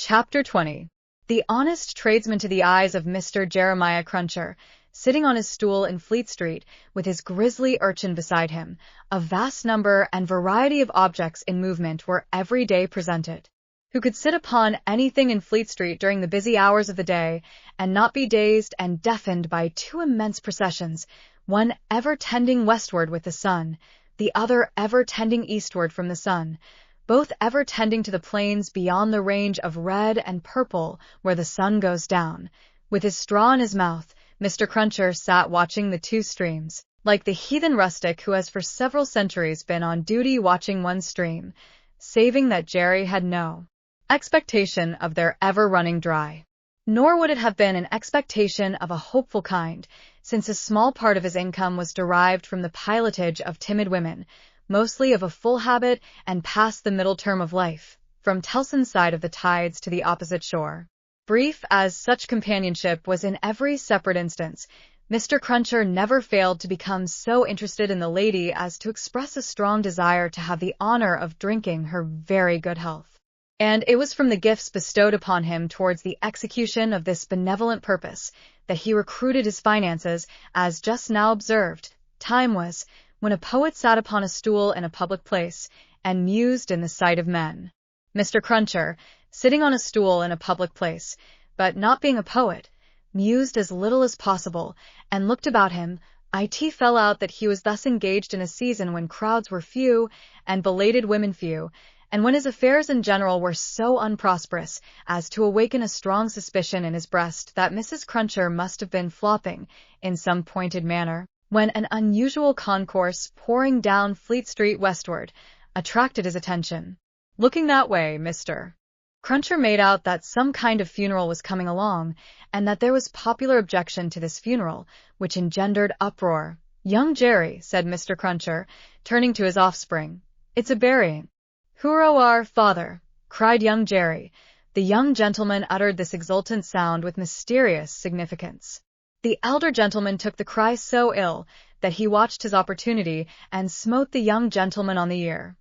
Chapter 20. The Honest Tradesman. To the eyes of Mr. Jeremiah Cruncher, sitting on his stool in Fleet Street, with his grisly urchin beside him, a vast number and variety of objects in movement were every day presented. Who could sit upon anything in Fleet Street during the busy hours of the day, and not be dazed and deafened by two immense processions, one ever tending westward with the sun, the other ever tending eastward from the sun, both ever tending to the plains beyond the range of red and purple where the sun goes down. With his straw in his mouth, Mr. Cruncher sat watching the two streams, like the heathen rustic who has for several centuries been on duty watching one stream, saving that Jerry had no expectation of their ever running dry. Nor would it have been an expectation of a hopeful kind, since a small part of his income was derived from the pilotage of timid women, mostly of a full habit and past the middle term of life, from Tellson's side of the tides to the opposite shore. Brief as such companionship was in every separate instance, Mr. Cruncher never failed to become so interested in the lady as to express a strong desire to have the honor of drinking her very good health. And it was from the gifts bestowed upon him towards the execution of this benevolent purpose that he recruited his finances, as just now observed. Time was when a poet sat upon a stool in a public place, and mused in the sight of men. Mr. Cruncher, sitting on a stool in a public place, but not being a poet, mused as little as possible, and looked about him. It fell out that he was thus engaged in a season when crowds were few, and belated women few, and when his affairs in general were so unprosperous as to awaken a strong suspicion in his breast that Mrs. Cruncher must have been flopping, in some pointed manner, when an unusual concourse pouring down Fleet Street westward attracted his attention. Looking that way, Mr. Cruncher made out that some kind of funeral was coming along, and that there was popular objection to this funeral, which engendered uproar. "Young Jerry," said Mr. Cruncher, turning to his offspring, "it's a burying." "Hurrah, our father!" cried young Jerry. The young gentleman uttered this exultant sound with mysterious significance. The elder gentleman took the cry so ill that he watched his opportunity and smote the young gentleman on the ear.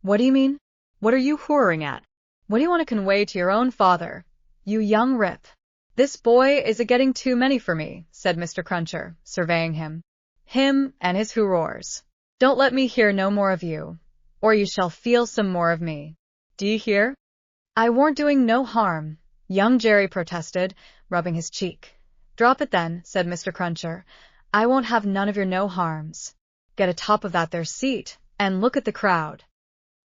"What do you mean? What are you whoring at? What do you want to convey to your own father, you young rip?" "This boy is a-getting too many for me," said Mr. Cruncher, surveying him. "Him and his hurroars. Don't let me hear no more of you, or you shall feel some more of me. Do you hear?" "I warn't doing no harm," young Jerry protested, rubbing his cheek. "Drop it then," said Mr. Cruncher. "I won't have none of your no harms. Get atop of that there seat, and look at the crowd."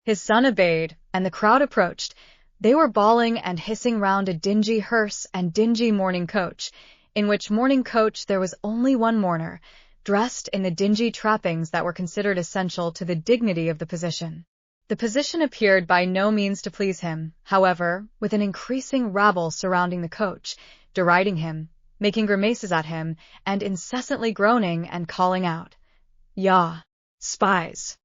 His son obeyed, and the crowd approached. They were bawling and hissing round a dingy hearse and dingy mourning coach, in which mourning coach there was only one mourner, dressed in the dingy trappings that were considered essential to the dignity of the position. The position appeared by no means to please him, however, with an increasing rabble surrounding the coach, deriding him, making grimaces at him, and incessantly groaning and calling out, "Yah! Spies!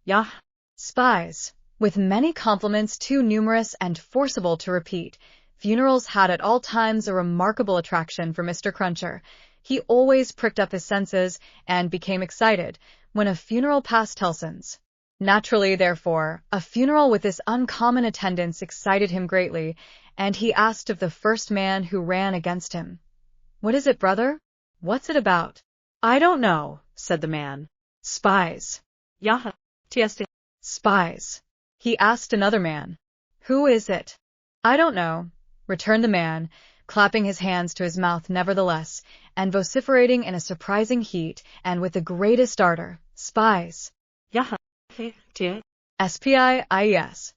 Yah! Spies!" With many compliments too numerous and forcible to repeat. Funerals had at all times a remarkable attraction for Mr. Cruncher. He always pricked up his senses and became excited when a funeral passed Tellson's. Naturally, therefore, a funeral with this uncommon attendance excited him greatly, and he asked of the first man who ran against him, "What is it, brother? What's it about?" "I don't know," said the man. "Spies." "Yah, tst. Spies." He asked another man, "Who is it?" "I don't know," returned the man, clapping his hands to his mouth nevertheless, and vociferating in a surprising heat and with the greatest ardor, "Spies. Yah, spies."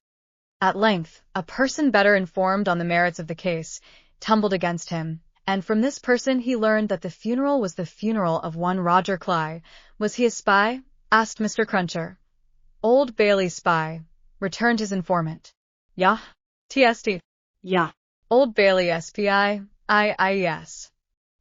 At length, a person better informed on the merits of the case tumbled against him, and from this person he learned that the funeral was the funeral of one Roger Cly. "Was he a spy?" asked Mr. Cruncher. "Old Bailey's spy," returned his informant. "Yah, tst. Yah. Old Bailey spies.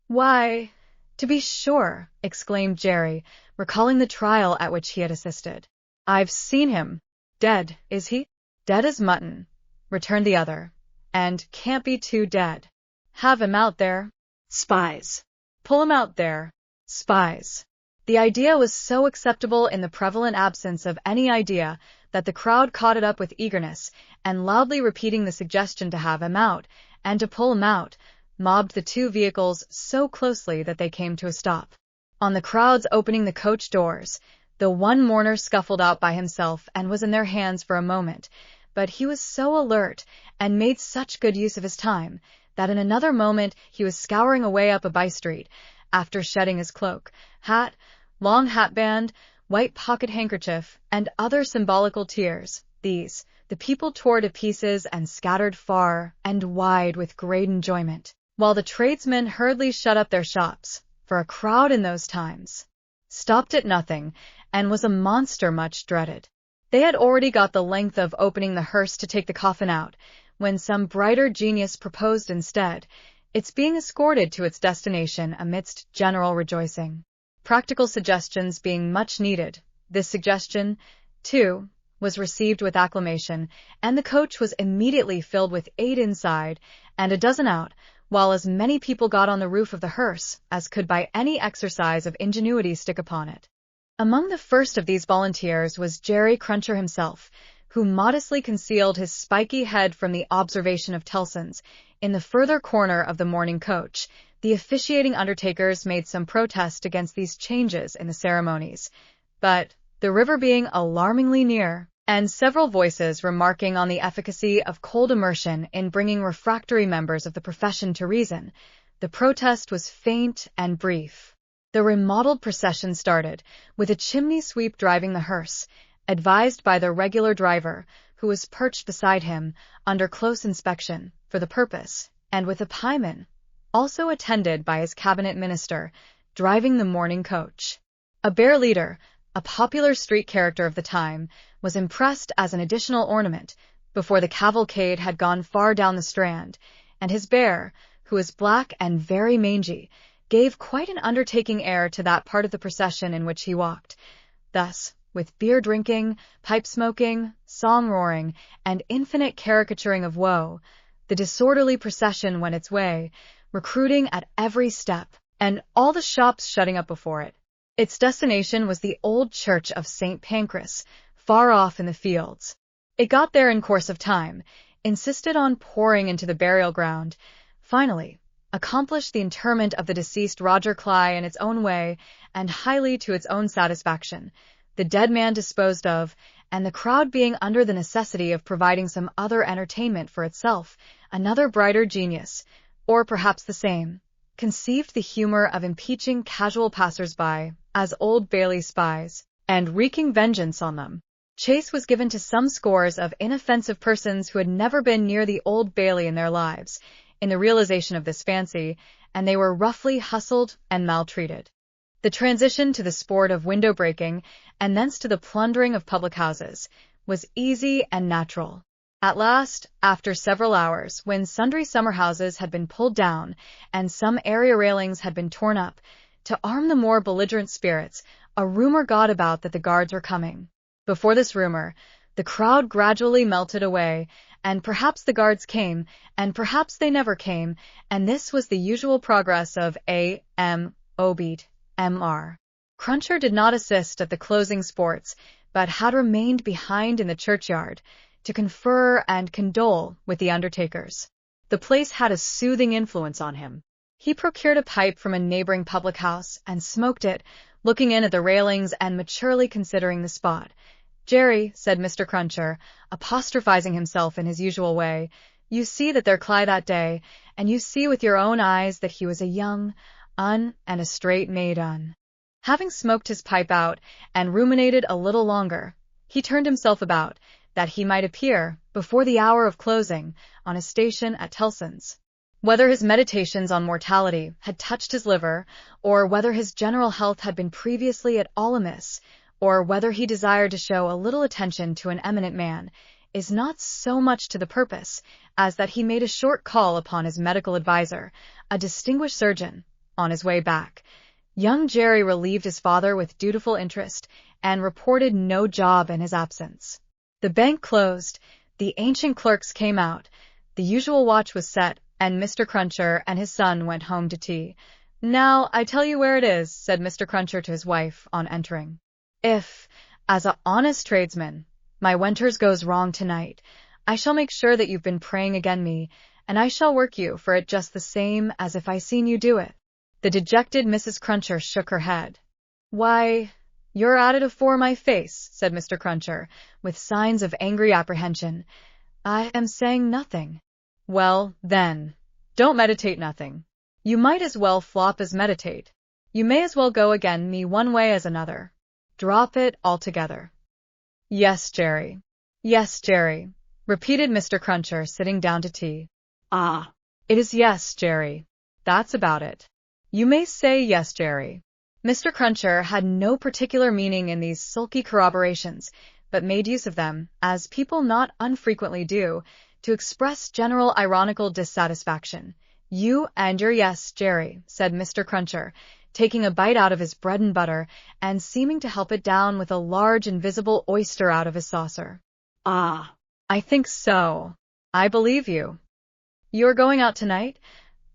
"Why, to be sure," exclaimed Jerry, recalling the trial at which he had assisted. "I've seen him. Dead, is he?" "Dead as mutton," returned the other, "and can't be too dead. Have him out there. Spies. Pull him out there. Spies." The idea was so acceptable in the prevalent absence of any idea that the crowd caught it up with eagerness, and loudly repeating the suggestion to have him out, and to pull him out, mobbed the two vehicles so closely that they came to a stop. On the crowd's opening the coach doors, the one mourner scuffled out by himself and was in their hands for a moment, but he was so alert and made such good use of his time that in another moment he was scouring away up a by-street, after shedding his cloak, hat, long hatband, white pocket handkerchief, and other symbolical tears. These, the people tore to pieces and scattered far and wide with great enjoyment, while the tradesmen hurriedly shut up their shops, for a crowd in those times stopped at nothing and was a monster much dreaded. They had already got the length of opening the hearse to take the coffin out, when some brighter genius proposed instead its being escorted to its destination amidst general rejoicing. Practical suggestions being much needed, this suggestion, too, was received with acclamation, and the coach was immediately filled with 8 inside and a dozen out, while as many people got on the roof of the hearse as could by any exercise of ingenuity stick upon it. Among the first of these volunteers was Jerry Cruncher himself, who modestly concealed his spiky head from the observation of Tellson's. In the further corner of the mourning coach, the officiating undertakers made some protest against these changes in the ceremonies, but, the river being alarmingly near, and several voices remarking on the efficacy of cold immersion in bringing refractory members of the profession to reason, the protest was faint and brief. The remodeled procession started, with a chimney sweep driving the hearse, advised by the regular driver, who was perched beside him, under close inspection, for the purpose, and with a pieman, also attended by his cabinet minister, driving the mourning coach. A bear leader, a popular street character of the time, was impressed as an additional ornament, before the cavalcade had gone far down the Strand, and his bear, who was black and very mangy, gave quite an undertaking air to that part of the procession in which he walked. Thus, with beer drinking, pipe smoking, song roaring, and infinite caricaturing of woe, the disorderly procession went its way, recruiting at every step, and all the shops shutting up before it. Its destination was the old church of St. Pancras, far off in the fields. It got there in course of time, insisted on pouring into the burial ground, finally accomplished the interment of the deceased Roger Cly in its own way, and highly to its own satisfaction, the dead man disposed of, and the crowd being under the necessity of providing some other entertainment for itself, another brighter genius, or perhaps the same, conceived the humor of impeaching casual passers-by as Old Bailey spies, and wreaking vengeance on them. Chase was given to some scores of inoffensive persons who had never been near the Old Bailey in their lives, in the realization of this fancy, and they were roughly hustled and maltreated. The transition to the sport of window-breaking, and thence to the plundering of public houses, was easy and natural. At last, after several hours, when sundry summer houses had been pulled down, and some area railings had been torn up, to arm the more belligerent spirits, a rumor got about that the guards were coming. Before this rumor, the crowd gradually melted away, and perhaps the guards came, and perhaps they never came, and this was the usual progress of A.M. Obit. Mr. Cruncher did not assist at the closing sports, but had remained behind in the churchyard, to confer and condole with the undertakers. The place had a soothing influence on him. He procured a pipe from a neighboring public house, and smoked it, looking in at the railings and maturely considering the spot. "Jerry," said Mr. Cruncher, apostrophizing himself in his usual way, "you see that there Cly that day, and you see with your own eyes that he was a young and a straight maid. Having smoked his pipe out, and ruminated a little longer, he turned himself about, that he might appear, before the hour of closing, on his station at Tellson's. Whether his meditations on mortality had touched his liver, or whether his general health had been previously at all amiss, or whether he desired to show a little attention to an eminent man, is not so much to the purpose, as that he made a short call upon his medical adviser, a distinguished surgeon, on his way back. Young Jerry relieved his father with dutiful interest, and reported no job in his absence. The bank closed, the ancient clerks came out, the usual watch was set, and Mr. Cruncher and his son went home to tea. Now, I tell you where it is, said Mr. Cruncher to his wife on entering. If, as a honest tradesman, my winters goes wrong tonight, I shall make sure that you've been praying again me, and I shall work you for it just the same as if I seen you do it. The dejected Mrs. Cruncher shook her head. Why, you're at it afore my face, said Mr. Cruncher, with signs of angry apprehension. I am saying nothing. Well, then, don't meditate nothing. You might as well flop as meditate. You may as well go again me one way as another. Drop it altogether. Yes, Jerry. Yes, Jerry, repeated Mr. Cruncher, sitting down to tea. Ah, it is yes, Jerry. That's about it. You may say yes, Jerry. Mr. Cruncher had no particular meaning in these sulky corroborations, but made use of them, as people not unfrequently do, to express general ironical dissatisfaction. You and your yes, Jerry, said Mr. Cruncher, taking a bite out of his bread and butter and seeming to help it down with a large invisible oyster out of his saucer. Ah, I think so. I believe you. You're going out tonight?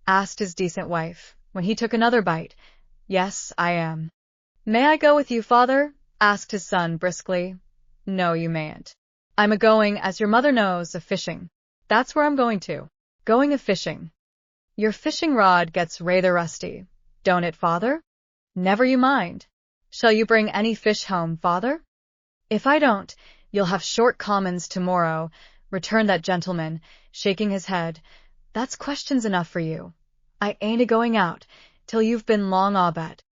Asked his decent wife, when he took another bite. Yes, I am. May I go with you, father? Asked his son briskly. No, you mayn't. I'm a-going, as your mother knows, a-fishing. That's where I'm going to. Going a-fishing. Your fishing rod gets rather rusty, don't it, father? Never you mind. Shall you bring any fish home, father? If I don't, you'll have short commons tomorrow, returned that gentleman, shaking his head. That's questions enough for you. I ain't a-going out, till you've been long abed.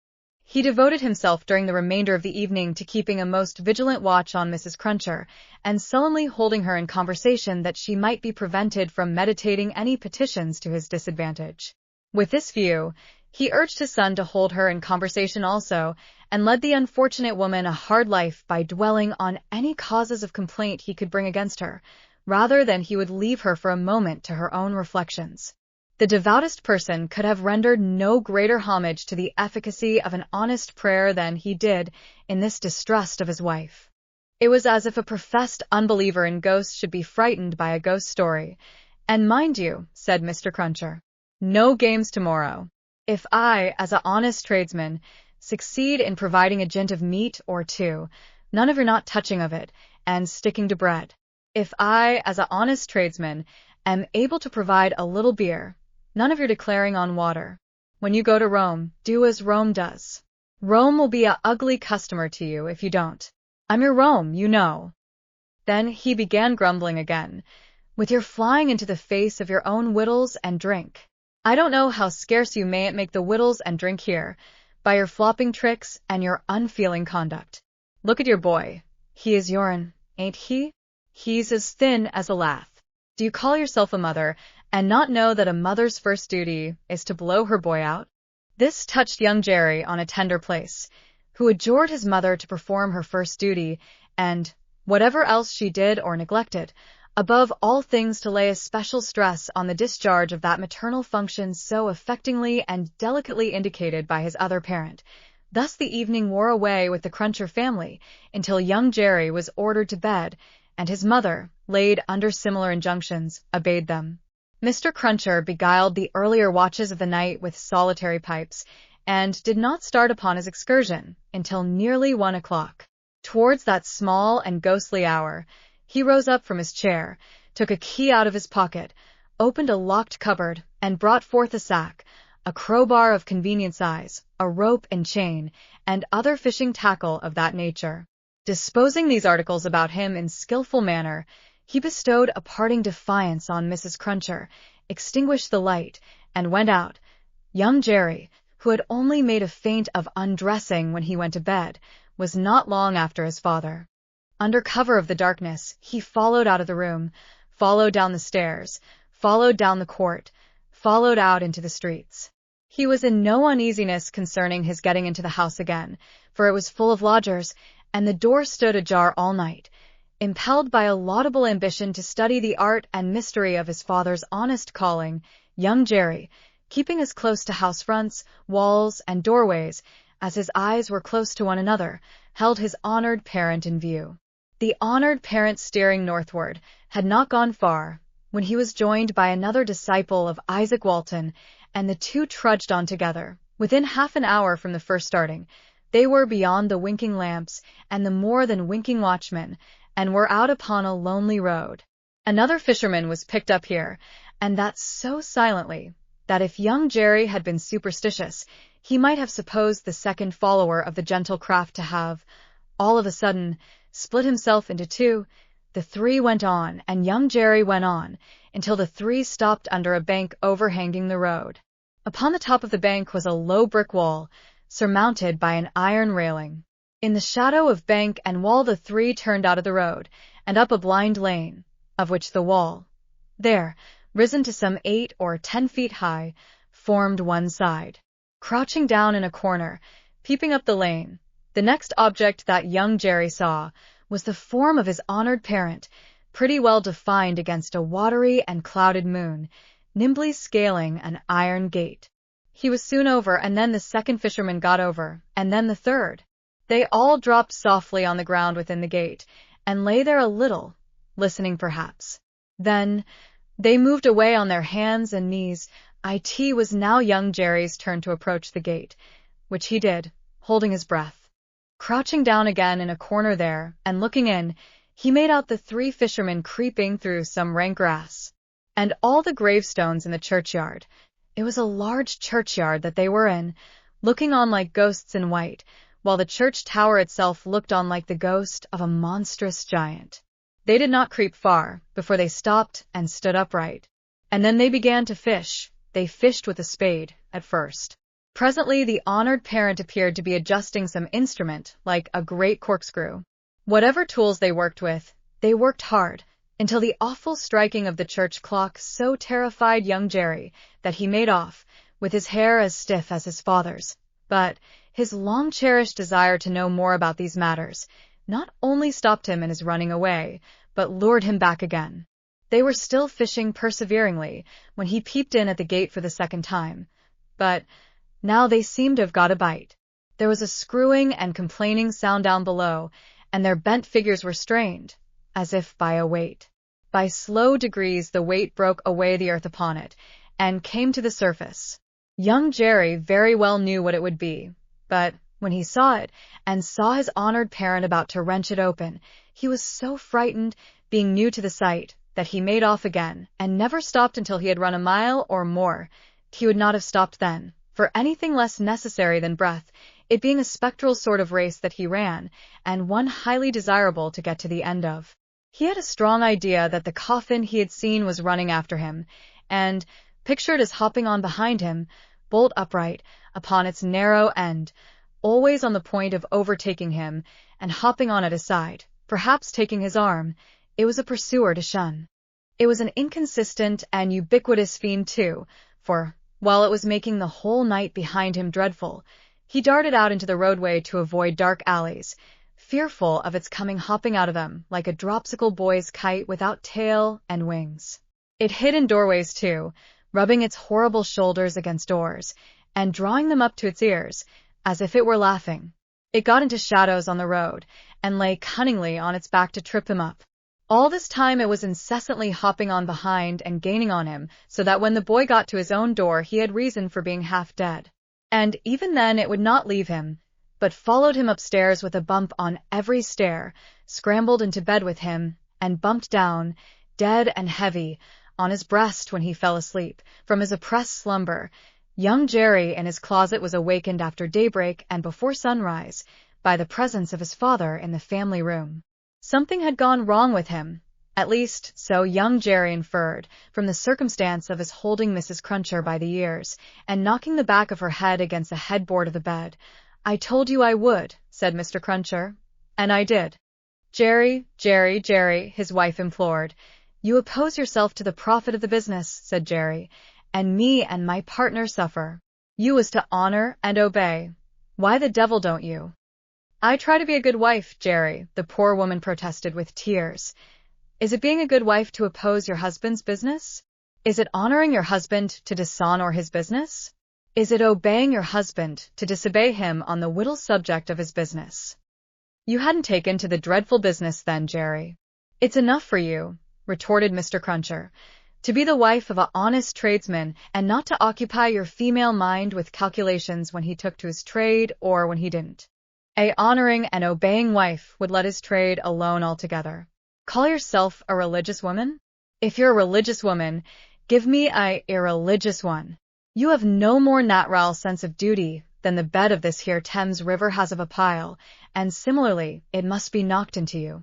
He devoted himself during the remainder of the evening to keeping a most vigilant watch on Mrs. Cruncher, and sullenly holding her in conversation that she might be prevented from meditating any petitions to his disadvantage. With this view, he urged his son to hold her in conversation also, and led the unfortunate woman a hard life by dwelling on any causes of complaint he could bring against her, rather than he would leave her for a moment to her own reflections. The devoutest person could have rendered no greater homage to the efficacy of an honest prayer than he did in this distrust of his wife. It was as if a professed unbeliever in ghosts should be frightened by a ghost story. And mind you, said Mr. Cruncher, no games tomorrow. If I, as a honest tradesman, succeed in providing a jint of meat or two, none of your not touching of it, and sticking to bread. If I, as a honest tradesman, am able to provide a little beer, none of your declaring on water. When you go to Rome, do as Rome does. Rome will be a ugly customer to you if you don't. I'm your Rome, you know. Then he began grumbling again, with your flying into the face of your own wittles and drink. I don't know how scarce you mayn't make the wittles and drink here, by your flopping tricks and your unfeeling conduct. Look at your boy. He is your'n, ain't he? He's as thin as a lath. Do you call yourself a mother, and not know that a mother's first duty is to blow her boy out? This touched young Jerry on a tender place, who adjured his mother to perform her first duty, and, whatever else she did or neglected, above all things to lay a special stress on the discharge of that maternal function so affectingly and delicately indicated by his other parent. Thus the evening wore away with the Cruncher family, until young Jerry was ordered to bed, and his mother, laid under similar injunctions, obeyed them. Mr. Cruncher beguiled the earlier watches of the night with solitary pipes, and did not start upon his excursion until nearly 1 o'clock. Towards that small and ghostly hour, he rose up from his chair, took a key out of his pocket, opened a locked cupboard, and brought forth a sack, a crowbar of convenient size, a rope and chain, and other fishing tackle of that nature. Disposing these articles about him in skilful manner, he bestowed a parting defiance on Mrs. Cruncher, extinguished the light, and went out. Young Jerry, who had only made a feint of undressing when he went to bed, was not long after his father. Under cover of the darkness, he followed out of the room, followed down the stairs, followed down the court, followed out into the streets. He was in no uneasiness concerning his getting into the house again, for it was full of lodgers, and the door stood ajar all night. Impelled by a laudable ambition to study the art and mystery of his father's honest calling, young Jerry, keeping as close to house fronts, walls, and doorways, as his eyes were close to one another, held his honored parent in view. The honored parent, steering northward, had not gone far, when he was joined by another disciple of Isaac Walton, and the two trudged on together, Within half an hour from the first starting, they were beyond the winking lamps and the more than winking watchmen, and were out upon a lonely road. Another fisherman was picked up here, and that so silently, that if young Jerry had been superstitious, he might have supposed the second follower of the gentle craft to have, all of a sudden, split himself into two. The three went on, and young Jerry went on, until the three stopped under a bank overhanging the road. Upon the top of the bank was a low brick wall, surmounted by an iron railing. In the shadow of bank and wall the three turned out of the road, and up a blind lane, of which the wall, there, risen to some 8 or 10 feet high, formed one side. Crouching down in a corner, peeping up the lane, the next object that young Jerry saw was the form of his honored parent, pretty well defined against a watery and clouded moon, nimbly scaling an iron gate. He was soon over, and then the second fisherman got over, and then the third. They all dropped softly on the ground within the gate, and lay there a little, listening perhaps. Then they moved away on their hands and knees. It was now young Jerry's turn to approach the gate, which he did, holding his breath. Crouching down again in a corner there, and looking in, he made out the three fishermen creeping through some rank grass, and all the gravestones in the churchyard. It was a large churchyard that they were in, looking on like ghosts in white, while the church tower itself looked on like the ghost of a monstrous giant. They did not creep far, before they stopped and stood upright. And then they began to fish. They fished with a spade, at first. Presently the honored parent appeared to be adjusting some instrument, like a great corkscrew. Whatever tools they worked with, they worked hard, until the awful striking of the church clock so terrified young Jerry that he made off, with his hair as stiff as his father's. But his long-cherished desire to know more about these matters not only stopped him in his running away, but lured him back again. They were still fishing perseveringly when he peeped in at the gate for the second time. But now they seemed to have got a bite. There was a screwing and complaining sound down below, and their bent figures were strained, as if by a weight. By slow degrees the weight broke away the earth upon it, and came to the surface. Young Jerry very well knew what it would be, but when he saw it, and saw his honored parent about to wrench it open, he was so frightened, being new to the sight, that he made off again, and never stopped until he had run a mile or more. He would not have stopped then, for anything less necessary than breath, it being a spectral sort of race that he ran, and one highly desirable to get to the end of. He had a strong idea that the coffin he had seen was running after him, and pictured as hopping on behind him, bolt upright, upon its narrow end, always on the point of overtaking him, and hopping on at his side, perhaps taking his arm. It was a pursuer to shun. It was an inconsistent and ubiquitous fiend too, for, while it was making the whole night behind him dreadful, he darted out into the roadway to avoid dark alleys, fearful of its coming hopping out of them like a dropsical boy's kite without tail and wings. It hid in doorways too, rubbing its horrible shoulders against doors, and drawing them up to its ears, as if it were laughing. It got into shadows on the road, and lay cunningly on its back to trip him up. All this time it was incessantly hopping on behind and gaining on him, so that when the boy got to his own door he had reason for being half dead. And even then it would not leave him, but followed him upstairs with a bump on every stair, scrambled into bed with him, and bumped down, dead and heavy, on his breast when he fell asleep, from his oppressed slumber. Young Jerry in his closet was awakened after daybreak and before sunrise, by the presence of his father in the family room. Something had gone wrong with him, at least so young Jerry inferred, from the circumstance of his holding Mrs. Cruncher by the ears, and knocking the back of her head against the headboard of the bed. "I told you I would," said Mr. Cruncher. "And I did." "Jerry, Jerry, Jerry," his wife implored. "You oppose yourself to the profit of the business," said Jerry, "and me and my partner suffer. You is to honor and obey. Why the devil don't you?" "I try to be a good wife, Jerry," the poor woman protested with tears. "Is it being a good wife to oppose your husband's business? Is it honoring your husband to dishonor his business? Is it obeying your husband to disobey him on the whittle subject of his business? You hadn't taken to the dreadful business then, Jerry." "It's enough for you," retorted Mr. Cruncher. To be the wife of an honest tradesman and not to occupy your female mind with calculations when he took to his trade or when he didn't. A honoring and obeying wife would let his trade alone altogether. Call yourself a religious woman? If you're a religious woman, give me a irreligious one. You have no more natural sense of duty than the bed of this here Thames River has of a pile, and similarly, it must be knocked into you.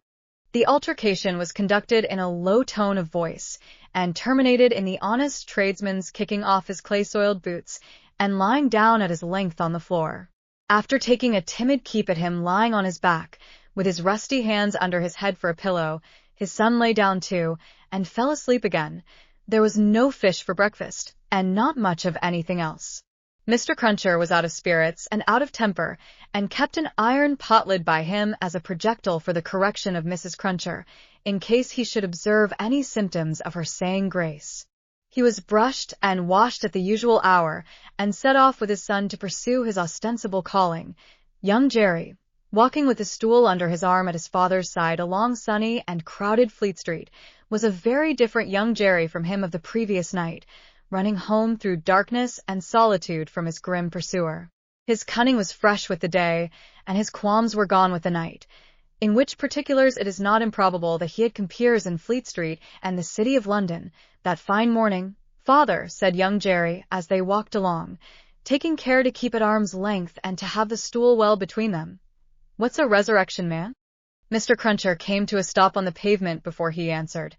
The altercation was conducted in a low tone of voice, and terminated in the honest tradesman's kicking off his clay-soiled boots and lying down at his length on the floor. After taking a timid keep at him lying on his back, with his rusty hands under his head for a pillow, his son lay down too, and fell asleep again. There was no fish for breakfast, and not much of anything else. Mr. Cruncher was out of spirits and out of temper, and kept an iron pot lid by him as a projectile for the correction of Mrs. Cruncher, in case he should observe any symptoms of her saying grace. He was brushed and washed at the usual hour, and set off with his son to pursue his ostensible calling. Young Jerry, walking with a stool under his arm at his father's side along sunny and crowded Fleet Street, was a very different young Jerry from him of the previous night, running home through darkness and solitude from his grim pursuer. His cunning was fresh with the day, and his qualms were gone with the night, in which particulars it is not improbable that he had compeers in Fleet Street and the City of London that fine morning. "Father," said young Jerry as they walked along, taking care to keep at arm's length and to have the stool well between them, "what's a resurrection man?" Mr. Cruncher came to a stop on the pavement before he answered,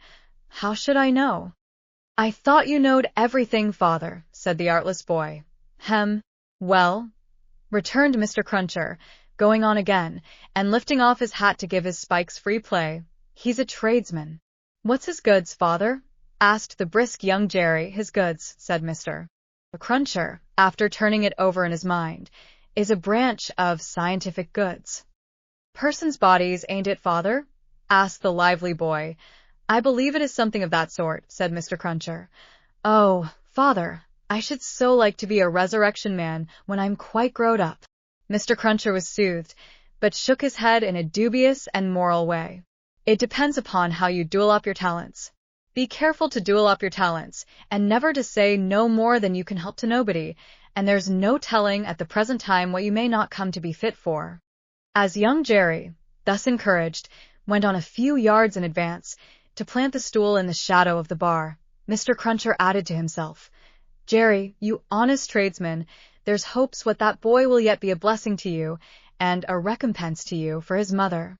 "How should I know?" "I thought you knowed everything, father," said the artless boy. Well," returned Mr. Cruncher, going on again, and lifting off his hat to give his spikes free play, "he's a tradesman." "What's his goods, father?" asked the brisk young Jerry. "His goods," said Mr. Cruncher, after turning it over in his mind, "is a branch of scientific goods." "Persons' bodies, ain't it, father?" asked the lively boy. "I believe it is something of that sort," said Mr. Cruncher. "Oh, father, I should so like to be a resurrection man when I'm quite growed up." Mr. Cruncher was soothed, but shook his head in a dubious and moral way. "It depends upon how you duel up your talents. Be careful to duel up your talents, and never to say no more than you can help to nobody, and there's no telling at the present time what you may not come to be fit for." As young Jerry, thus encouraged, went on a few yards in advance, to plant the stool in the shadow of the bar, Mr. Cruncher added to himself, "Jerry, you honest tradesman, there's hopes what that boy will yet be a blessing to you, and a recompense to you for his mother."